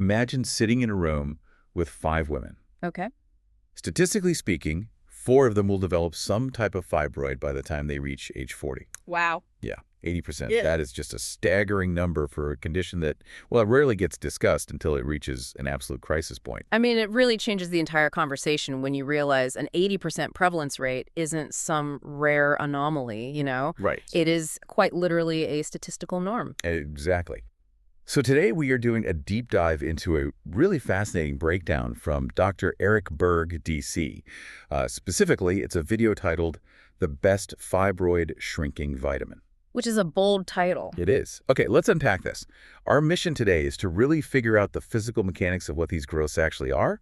Imagine sitting in a room with 5 women. Okay. Statistically speaking, 4 of them will develop some type of fibroid by the time they reach age 40. Wow. Yeah, 80%. Yeah. That is just a staggering number for a condition that, well, it rarely gets discussed until it reaches an absolute crisis point. I mean, it really changes the entire conversation when you realize an 80% prevalence rate isn't some rare anomaly, you know? Right. It is quite literally a statistical norm. Exactly. So today we are doing a deep dive into a really fascinating breakdown from Dr. Eric Berg, DC. Specifically, it's a video titled The Best Fibroid Shrinking Vitamin. Which is a bold title. It is. Okay, let's unpack this. Our mission today is to really figure out the physical mechanics of what these growths actually are,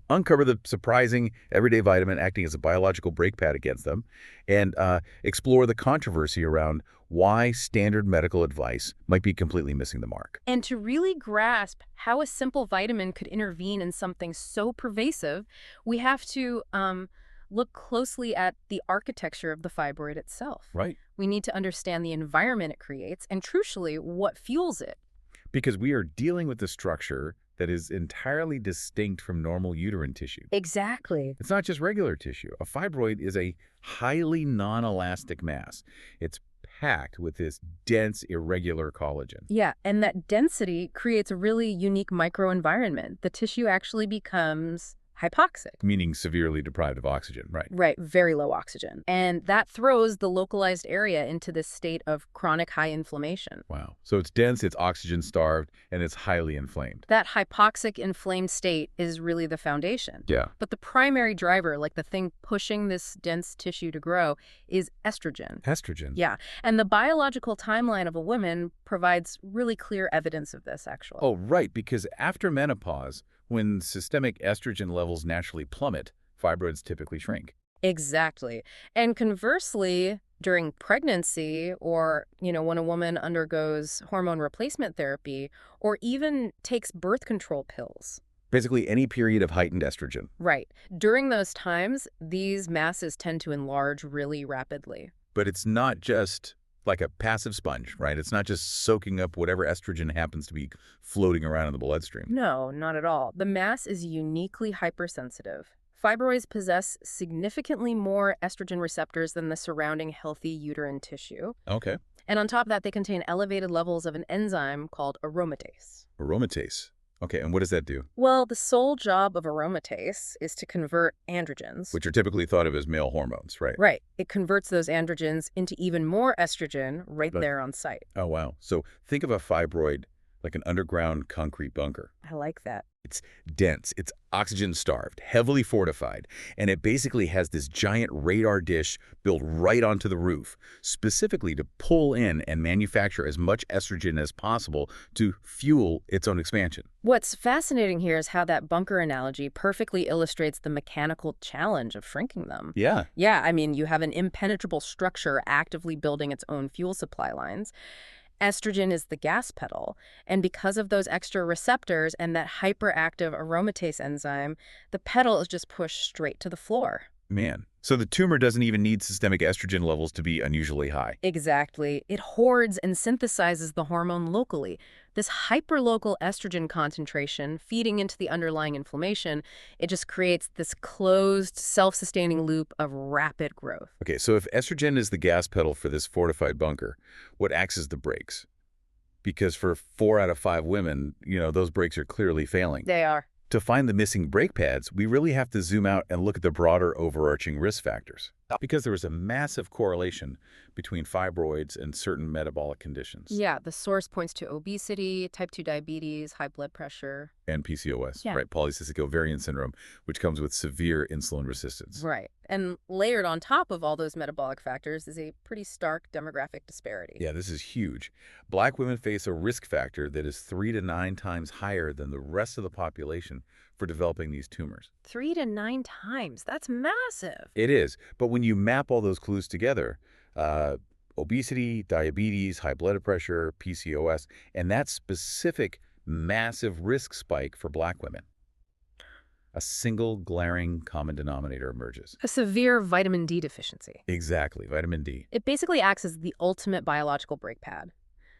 uncover the surprising everyday vitamin acting as a biological brake pad against them, and explore the controversy around why standard medical advice might be completely missing the mark. And to really grasp how a simple vitamin could intervene in something so pervasive, we have to look closely at the architecture of the fibroid itself. Right. We need to understand the environment it creates and, crucially, what fuels it. Because we are dealing with a structure that is entirely distinct from normal uterine tissue. Exactly. It's not just regular tissue. A fibroid is a highly non-elastic mass. It's packed with this dense, irregular collagen. Yeah, and that density creates a really unique microenvironment. The tissue actually becomes hypoxic. Meaning severely deprived of oxygen, right? Right, very low oxygen. And that throws the localized area into this state of chronic high inflammation. Wow. So it's dense, it's oxygen-starved, and it's highly inflamed. That hypoxic inflamed state is really the foundation. Yeah. But the primary driver, like the thing pushing this dense tissue to grow, is estrogen. Estrogen? Yeah, and the biological timeline of a woman provides really clear evidence of this, actually. Oh, right, because after menopause, when systemic estrogen levels naturally plummet, fibroids typically shrink. Exactly. And conversely, during pregnancy or, when a woman undergoes hormone replacement therapy or even takes birth control pills. Basically, any period of heightened estrogen. Right. During those times, these masses tend to enlarge really rapidly. But it's not just like a passive sponge, right? It's not just soaking up whatever estrogen happens to be floating around in the bloodstream. No, not at all. The mass is uniquely hypersensitive. Fibroids possess significantly more estrogen receptors than the surrounding healthy uterine tissue. Okay. And on top of that, they contain elevated levels of an enzyme called aromatase. Aromatase. Okay, and what does that do? Well, the sole job of aromatase is to convert androgens. Which are typically thought of as male hormones, right? Right. It converts those androgens into even more estrogen right there on site. Oh, wow. So think of a fibroid like an underground concrete bunker. I like that. It's dense, it's oxygen-starved, heavily fortified, and it basically has this giant radar dish built right onto the roof, specifically to pull in and manufacture as much estrogen as possible to fuel its own expansion. What's fascinating here is how that bunker analogy perfectly illustrates the mechanical challenge of shrinking them. Yeah. Yeah, I mean, you have an impenetrable structure actively building its own fuel supply lines. Estrogen is the gas pedal, and because of those extra receptors and that hyperactive aromatase enzyme, the pedal is just pushed straight to the floor. Man. So the tumor doesn't even need systemic estrogen levels to be unusually high. Exactly. It hoards and synthesizes the hormone locally. This hyperlocal estrogen concentration feeding into the underlying inflammation, it just creates this closed, self-sustaining loop of rapid growth. Okay, so if estrogen is the gas pedal for this fortified bunker, what acts as the brakes? Because for 4 out of 5 women, those brakes are clearly failing. They are. To find the missing brake pads, we really have to zoom out and look at the broader overarching risk factors. Because there is a massive correlation between fibroids and certain metabolic conditions. Yeah, the source points to obesity, type 2 diabetes, high blood pressure. And PCOS, Yeah. right? Polycystic ovarian syndrome, which comes with severe insulin resistance. Right. And layered on top of all those metabolic factors is a pretty stark demographic disparity. Yeah, this is huge. Black women face a risk factor that is 3 to 9 times higher than the rest of the population for developing these tumors. 3 to 9 times. That's massive. It is. But when you map all those clues together, obesity, diabetes, high blood pressure, PCOS, and that specific massive risk spike for Black women, a single glaring common denominator emerges. A severe vitamin D deficiency. Exactly, vitamin D. It basically acts as the ultimate biological brake pad.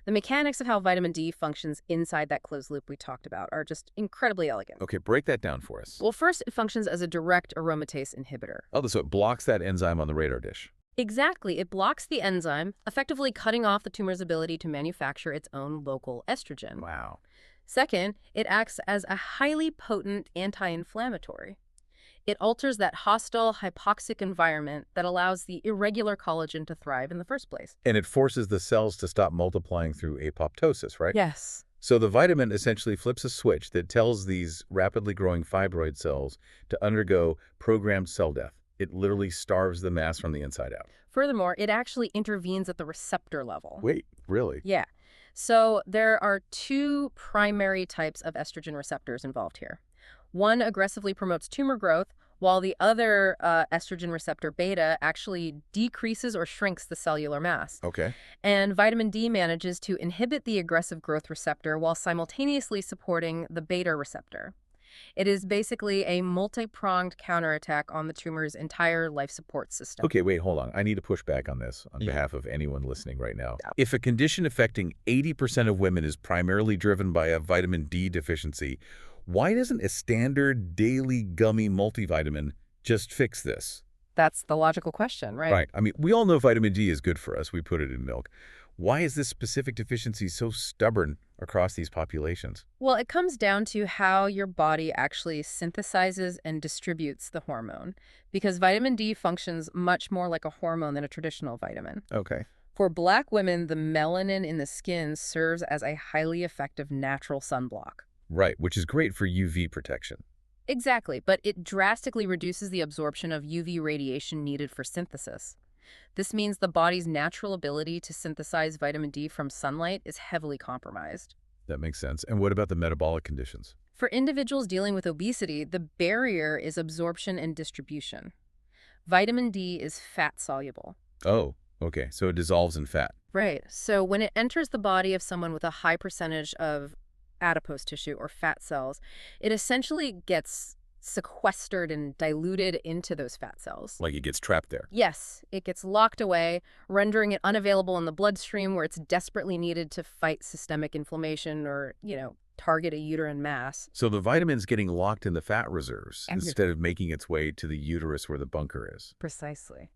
The mechanics of how vitamin D functions inside that closed loop we talked about are just incredibly elegant. Okay, break that down for us. Well, first, it functions as a direct aromatase inhibitor. Oh, so it blocks that enzyme on the radar dish. Exactly. It blocks the enzyme, effectively cutting off the tumor's ability to manufacture its own local estrogen. Wow. Second, it acts as a highly potent anti-inflammatory. It alters that hostile, hypoxic environment that allows the irregular collagen to thrive in the first place. And it forces the cells to stop multiplying through apoptosis, right? Yes. So the vitamin essentially flips a switch that tells these rapidly growing fibroid cells to undergo programmed cell death. It literally starves the mass from the inside out. Furthermore, it actually intervenes at the receptor level. Wait, really? Yeah. So there are two primary types of estrogen receptors involved here. One aggressively promotes tumor growth, while the other, estrogen receptor beta, actually decreases or shrinks the cellular mass. Okay. And vitamin D manages to inhibit the aggressive growth receptor while simultaneously supporting the beta receptor. It is basically a multi-pronged counterattack on the tumor's entire life support system. Okay, wait, hold on. I need to push back on this on Yeah. behalf of anyone listening right now. Yeah. If a condition affecting 80% of women is primarily driven by a vitamin D deficiency, why doesn't a standard daily gummy multivitamin just fix this? That's the logical question, right? Right. I mean, we all know vitamin D is good for us. We put it in milk. Why is this specific deficiency so stubborn across these populations? Well, it comes down to how your body actually synthesizes and distributes the hormone, because vitamin D functions much more like a hormone than a traditional vitamin. Okay. For Black women, the melanin in the skin serves as a highly effective natural sunblock. Right, which is great for UV protection. Exactly, but it drastically reduces the absorption of UV radiation needed for synthesis. This means the body's natural ability to synthesize vitamin D from sunlight is heavily compromised. That makes sense. And what about the metabolic conditions? For individuals dealing with obesity, the barrier is absorption and distribution. Vitamin D is fat-soluble. Oh, okay. So it dissolves in fat. Right. So when it enters the body of someone with a high percentage of adipose tissue or fat cells, it essentially gets sequestered and diluted into those fat cells. Like it gets trapped there. Yes, it gets locked away, rendering it unavailable in the bloodstream where it's desperately needed to fight systemic inflammation or, target a uterine mass. So the vitamin's getting locked in the fat reserves And- instead of making its way to the uterus where the bunker is. Precisely.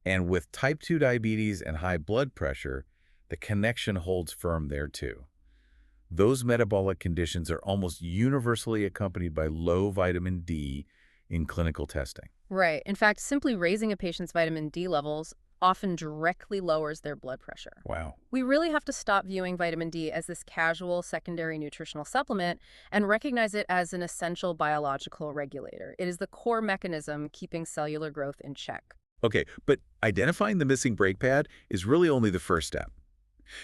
And with type 2 diabetes and high blood pressure, the connection holds firm there too. Those metabolic conditions are almost universally accompanied by low vitamin D in clinical testing. Right. In fact, simply raising a patient's vitamin D levels often directly lowers their blood pressure. Wow. We really have to stop viewing vitamin D as this casual secondary nutritional supplement and recognize it as an essential biological regulator. It is the core mechanism keeping cellular growth in check. Okay, but identifying the missing brake pad is really only the first step.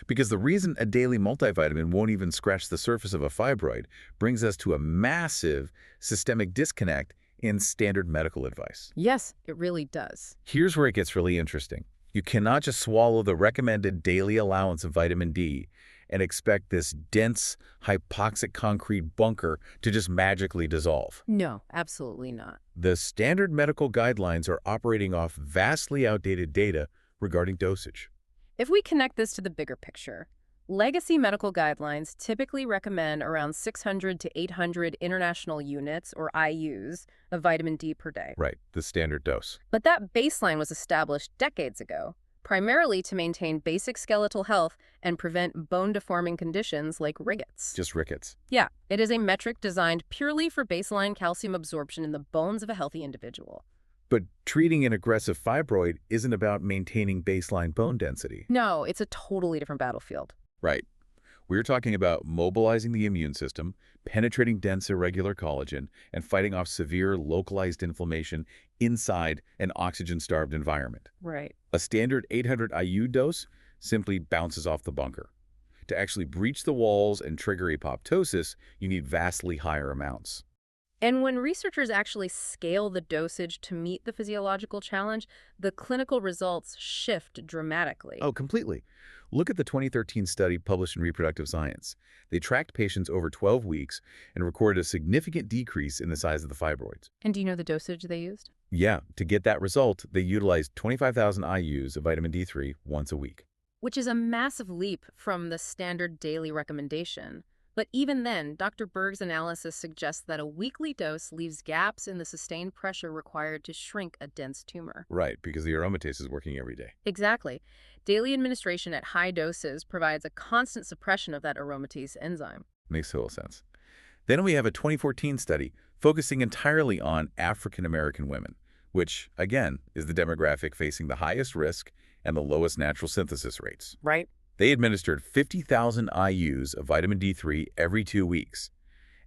Because the reason a daily multivitamin won't even scratch the surface of a fibroid brings us to a massive systemic disconnect in standard medical advice. Yes, it really does. Here's where it gets really interesting. You cannot just swallow the recommended daily allowance of vitamin D and expect this dense, hypoxic concrete bunker to just magically dissolve. No, absolutely not. The standard medical guidelines are operating off vastly outdated data regarding dosage. If we connect this to the bigger picture, legacy medical guidelines typically recommend around 600 to 800 international units, or IUs, of vitamin D per day. Right, the standard dose. But that baseline was established decades ago, primarily to maintain basic skeletal health and prevent bone-deforming conditions like rickets. Just rickets. Yeah, it is a metric designed purely for baseline calcium absorption in the bones of a healthy individual. But treating an aggressive fibroid isn't about maintaining baseline bone density. No, it's a totally different battlefield. Right. We're talking about mobilizing the immune system, penetrating dense irregular collagen, and fighting off severe localized inflammation inside an oxygen-starved environment. Right. A standard 800 IU dose simply bounces off the bunker. To actually breach the walls and trigger apoptosis, you need vastly higher amounts. And when researchers actually scale the dosage to meet the physiological challenge, the clinical results shift dramatically. Oh, completely. Look at the 2013 study published in Reproductive Science. They tracked patients over 12 weeks and recorded a significant decrease in the size of the fibroids. And do you know the dosage they used? Yeah, to get that result, they utilized 25,000 IUs of vitamin D3 once a week. which is a massive leap from the standard daily recommendation. But even then, Dr. Berg's analysis suggests that a weekly dose leaves gaps in the sustained pressure required to shrink a dense tumor. Right, because the aromatase is working every day. Exactly. Daily administration at high doses provides a constant suppression of that aromatase enzyme. Makes total sense. Then we have a 2014 study focusing entirely on African American women, which, again, is the demographic facing the highest risk and the lowest natural synthesis rates. Right. They administered 50,000 IUs of vitamin D3 every 2 weeks,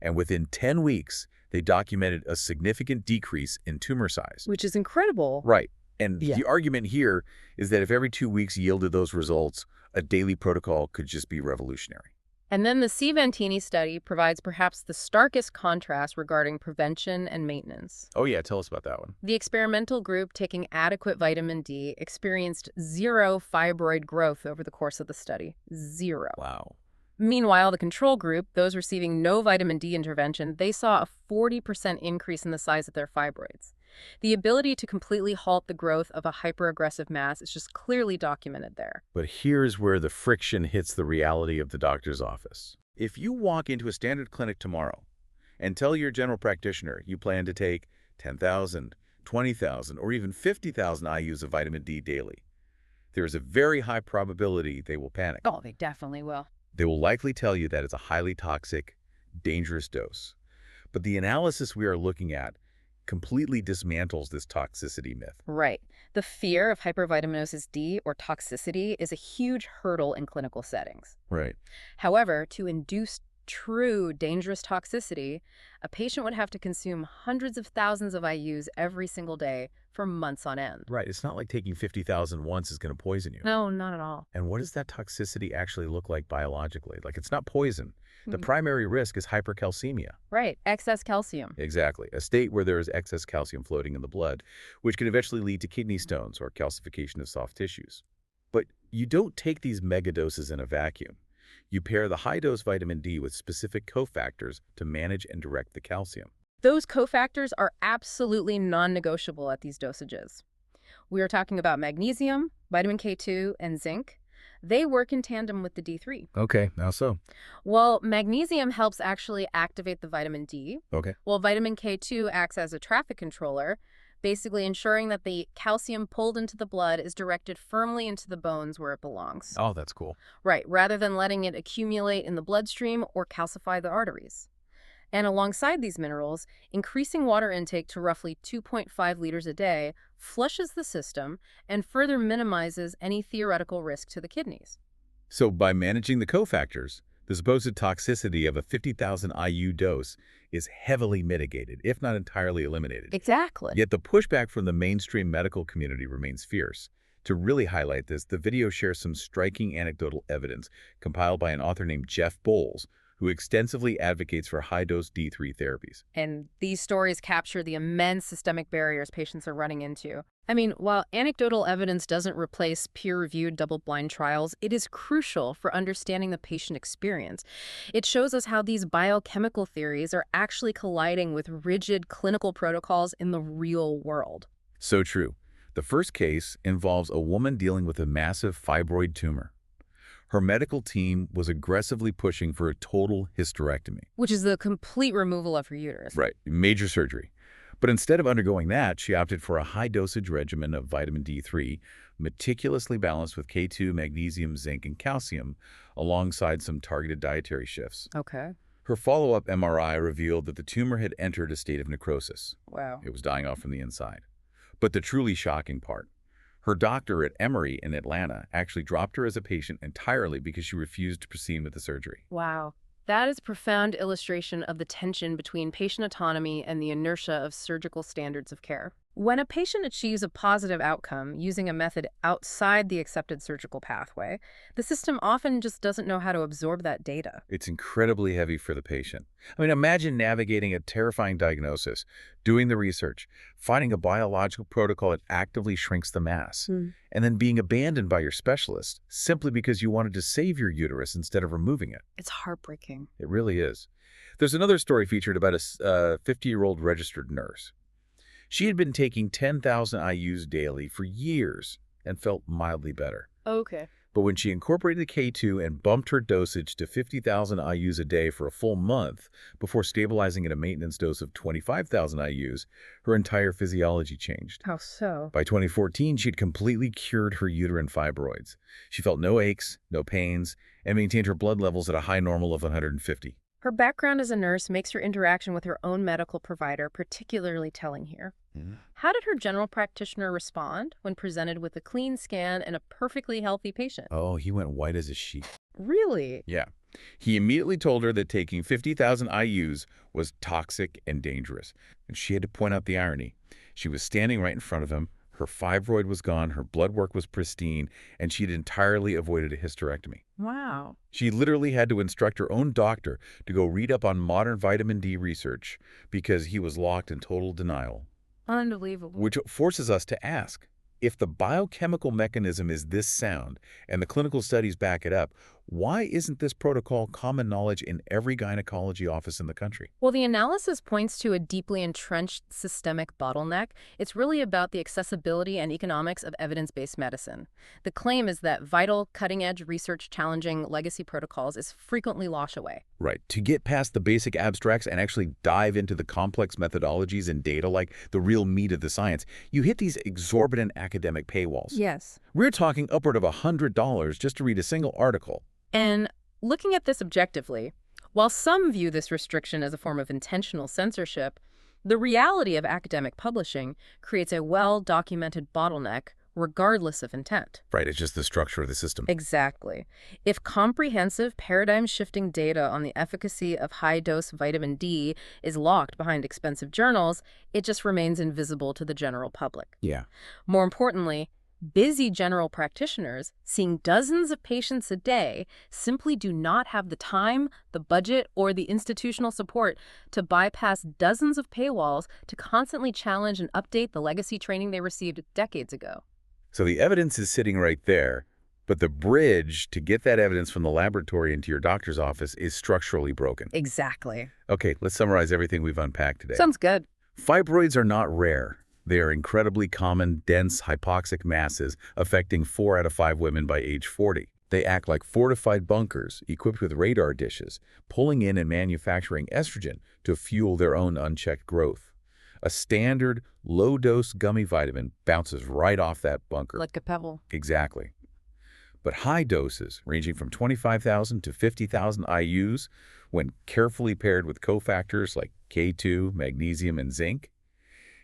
and within 10 weeks, they documented a significant decrease in tumor size. Which is incredible. Right. And Yeah. the argument here is that if every 2 weeks yielded those results, a daily protocol could just be revolutionary. And then the C-Vantini study provides perhaps the starkest contrast regarding prevention and maintenance. Oh yeah, tell us about that one. The experimental group taking adequate vitamin D experienced 0 fibroid growth over the course of the study. 0. Wow. Meanwhile, the control group, those receiving no vitamin D intervention, they saw a 40% increase in the size of their fibroids. The ability to completely halt the growth of a hyperaggressive mass is just clearly documented there. But here's where the friction hits the reality of the doctor's office. If you walk into a standard clinic tomorrow and tell your general practitioner you plan to take 10,000, 20,000, or even 50,000 IUs of vitamin D daily, there is a very high probability they will panic. Oh, they definitely will. They will likely tell you that it's a highly toxic, dangerous dose. But the analysis we are looking at completely dismantles this toxicity myth. Right. The fear of hypervitaminosis D or toxicity is a huge hurdle in clinical settings. Right. However, to induce true dangerous toxicity, a patient would have to consume hundreds of thousands of IUs every single day for months on end. Right. It's not like taking 50,000 once is going to poison you. No, not at all. And what does that toxicity actually look like biologically? Like, it's not poison. The Mhm. primary risk is hypercalcemia. Right. Excess calcium. Exactly. A state where there is excess calcium floating in the blood, which can eventually lead to kidney stones or calcification of soft tissues. But you don't take these megadoses in a vacuum. You pair the high-dose vitamin D with specific cofactors to manage and direct the calcium. Those cofactors are absolutely non-negotiable at these dosages. We are talking about magnesium, vitamin K2, and zinc. They work in tandem with the D3. Okay, how so? Well, magnesium helps actually activate the vitamin D, Okay. while vitamin K2 acts as a traffic controller, basically ensuring that the calcium pulled into the blood is directed firmly into the bones where it belongs. Oh, that's cool. Right, rather than letting it accumulate in the bloodstream or calcify the arteries. And alongside these minerals, increasing water intake to roughly 2.5 liters a day flushes the system and further minimizes any theoretical risk to the kidneys. So by managing the cofactors, the supposed toxicity of a 50,000 IU dose is heavily mitigated, if not entirely eliminated. Exactly. Yet the pushback from the mainstream medical community remains fierce. To really highlight this, the video shares some striking anecdotal evidence compiled by an author named Jeff Bowles, who extensively advocates for high-dose D3 therapies. And these stories capture the immense systemic barriers patients are running into. I mean, while anecdotal evidence doesn't replace peer-reviewed double-blind trials, it is crucial for understanding the patient experience. It shows us how these biochemical theories are actually colliding with rigid clinical protocols in the real world. So true. The first case involves a woman dealing with a massive fibroid tumor. Her medical team was aggressively pushing for a total hysterectomy. Which is the complete removal of her uterus. Right, major surgery. But instead of undergoing that, she opted for a high-dosage regimen of vitamin D3, meticulously balanced with K2, magnesium, zinc, and calcium, alongside some targeted dietary shifts. Okay. Her follow-up MRI revealed that the tumor had entered a state of necrosis. Wow. It was dying off from the inside. But the truly shocking part, her doctor at Emory in Atlanta actually dropped her as a patient entirely because she refused to proceed with the surgery. Wow. That is a profound illustration of the tension between patient autonomy and the inertia of surgical standards of care. When a patient achieves a positive outcome using a method outside the accepted surgical pathway, the system often just doesn't know how to absorb that data. It's incredibly heavy for the patient. I mean, imagine navigating a terrifying diagnosis, doing the research, finding a biological protocol that actively shrinks the mass, and then being abandoned by your specialist simply because you wanted to save your uterus instead of removing it. It's heartbreaking. It really is. There's another story featured about a 50-year-old registered nurse. She had been taking 10,000 IUs daily for years and felt mildly better. Okay. But when she incorporated K2 and bumped her dosage to 50,000 IUs a day for a full month before stabilizing at a maintenance dose of 25,000 IUs, her entire physiology changed. How so? By 2014, she'd completely cured her uterine fibroids. She felt no aches, no pains, and maintained her blood levels at a high normal of 150. Her background as a nurse makes her interaction with her own medical provider particularly telling here. How did her general practitioner respond when presented with a clean scan and a perfectly healthy patient? Oh, he went white as a sheet. Really? Yeah. He immediately told her that taking 50,000 IUs was toxic and dangerous. And she had to point out the irony. She was standing right in front of him. Her fibroid was gone, her blood work was pristine, and she'd entirely avoided a hysterectomy. Wow. She literally had to instruct her own doctor to go read up on modern vitamin D research because he was locked in total denial. Unbelievable. Which forces us to ask, if the biochemical mechanism is this sound and the clinical studies back it up, why isn't this protocol common knowledge in every gynecology office in the country? Well, the analysis points to a deeply entrenched systemic bottleneck. It's really about the accessibility and economics of evidence-based medicine. The claim is that vital, cutting-edge research challenging legacy protocols is frequently lost away. Right. To get past the basic abstracts and actually dive into the complex methodologies and data, like the real meat of the science, you hit these exorbitant academic paywalls. Yes. We're talking upward of $100 just to read a single article. And looking at this objectively, while some view this restriction as a form of intentional censorship, the reality of academic publishing creates a well-documented bottleneck regardless of intent. Right, it's just the structure of the system. Exactly. If comprehensive, paradigm-shifting data on the efficacy of high-dose vitamin D is locked behind expensive journals, it just remains invisible to the general public. Yeah. More importantly, busy general practitioners seeing dozens of patients a day simply do not have the time, the budget, or the institutional support to bypass dozens of paywalls to constantly challenge and update the legacy training they received decades ago. So the evidence is sitting right there, but the bridge to get that evidence from the laboratory into your doctor's office is structurally broken. Exactly. Okay, let's summarize everything we've unpacked today. Sounds good. Fibroids are not rare. They are incredibly common, dense, hypoxic masses affecting 4 out of 5 women by age 40. They act like fortified bunkers equipped with radar dishes, pulling in and manufacturing estrogen to fuel their own unchecked growth. A standard, low-dose gummy vitamin bounces right off that bunker. Like a pebble. Exactly. But high doses, ranging from 25,000 to 50,000 IUs, when carefully paired with cofactors like K2, magnesium, and zinc,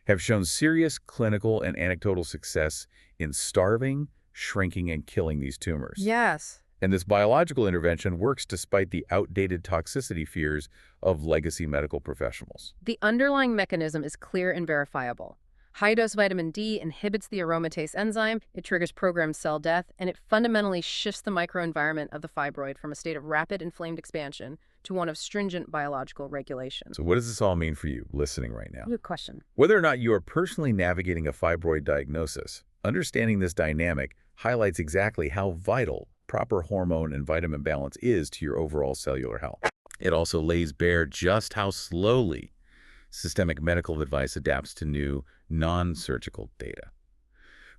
have shown serious clinical and anecdotal success in starving, shrinking, and killing these tumors. Yes. And this biological intervention works despite the outdated toxicity fears of legacy medical professionals. The underlying mechanism is clear and verifiable. High-dose vitamin D inhibits the aromatase enzyme, it triggers programmed cell death, and it fundamentally shifts the microenvironment of the fibroid from a state of rapid inflamed expansion to one of stringent biological regulation. So what does this all mean for you listening right now? Good question. Whether or not you are personally navigating a fibroid diagnosis, understanding this dynamic highlights exactly how vital proper hormone and vitamin balance is to your overall cellular health. It also lays bare just how slowly systemic medical advice adapts to new, non-surgical data.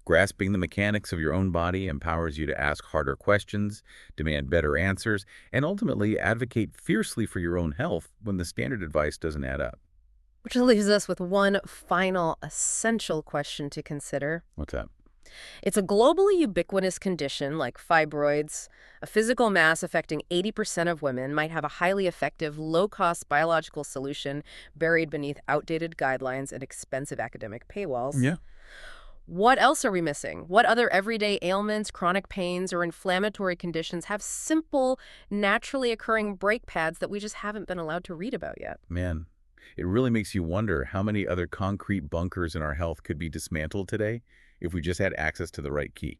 Grasping the mechanics of your own body empowers you to ask harder questions, demand better answers, and ultimately advocate fiercely for your own health when the standard advice doesn't add up. Which leaves us with one final essential question to consider. What's that? It's a globally ubiquitous condition like fibroids. A physical mass affecting 80% of women might have a highly effective, low-cost biological solution buried beneath outdated guidelines and expensive academic paywalls. Yeah. What else are we missing? What other everyday ailments, chronic pains, or inflammatory conditions have simple, naturally occurring brake pads that we just haven't been allowed to read about yet? Man, it really makes you wonder how many other concrete bunkers in our health could be dismantled today if we just had access to the right key.